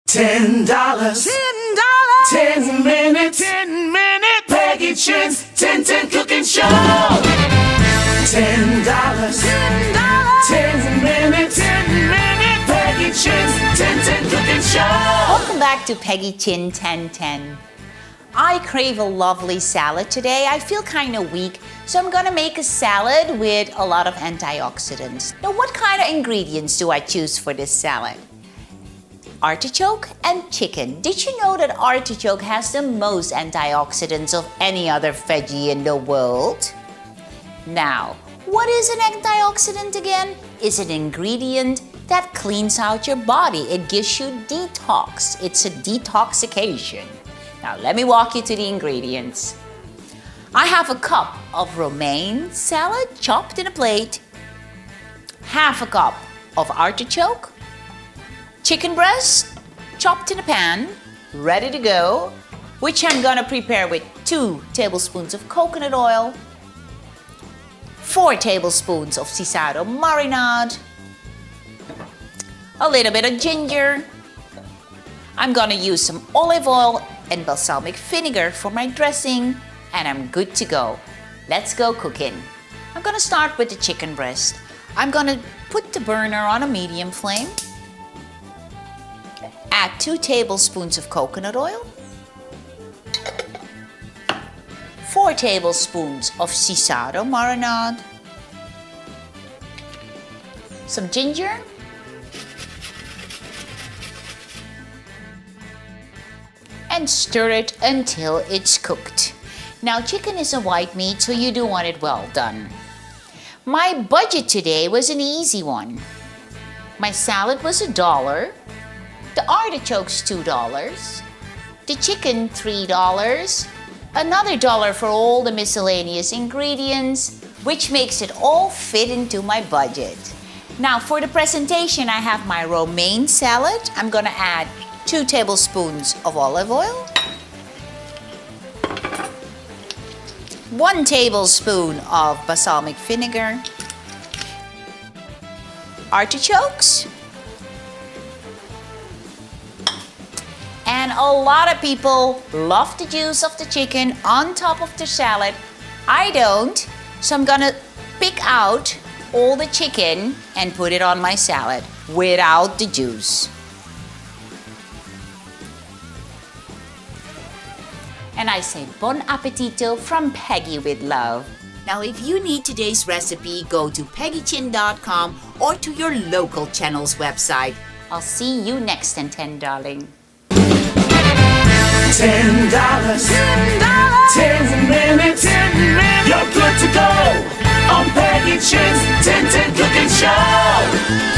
$10. 10 minutes. 10 minutes. Peggy Tjin's 10 cooking show. $10. 10 minutes. 10 minutes. Peggy Tjin's 10 cooking show. Welcome back to Peggy Tjin 1010. I crave a lovely salad today. I feel kind of weak, so I'm gonna make a salad with a lot of antioxidants. Now, what kind of ingredients do I choose for this salad? Artichoke and chicken. Did you know that artichoke has the most antioxidants of any other veggie in the world? Now, what is an antioxidant again? It's an ingredient that cleans out your body. It gives you detox. It's a detoxification. Now, let me walk you to the ingredients. I have a cup of romaine salad chopped in a plate, half a cup of artichoke, chicken breast chopped in a pan, ready to go, which I'm gonna prepare with 2 tablespoons of coconut oil, 4 tablespoons of sisal marinade, a little bit of ginger. I'm gonna use some olive oil and balsamic vinegar for my dressing, and I'm good to go. Let's go cooking. I'm gonna start with the chicken breast. I'm gonna put the burner on a medium flame. Add 2 tablespoons of coconut oil, 4 tablespoons of sisal marinade, some ginger, and stir it until it's cooked. Now, chicken is a white meat, so you do want it well done. My budget today was an easy one. My salad was $1, the artichokes $2, the chicken $3, another $1 for all the miscellaneous ingredients, which makes it all fit into my budget. Now, for the presentation, I have my romaine salad. I'm gonna add 2 tablespoons of olive oil, 1 tablespoon of balsamic vinegar, artichokes, and a lot of people love the juice of the chicken on top of the salad. I don't, so I'm gonna pick out all the chicken and put it on my salad without the juice. And I say bon appetito from Peggy with love. Now, if you need today's recipe, go to peggytjin.com or to your local channel's website. I'll see you next 10, darling. $10. 10 minutes. 10 minutes. You're good to go on Peggy Tjin's 10 cooking show.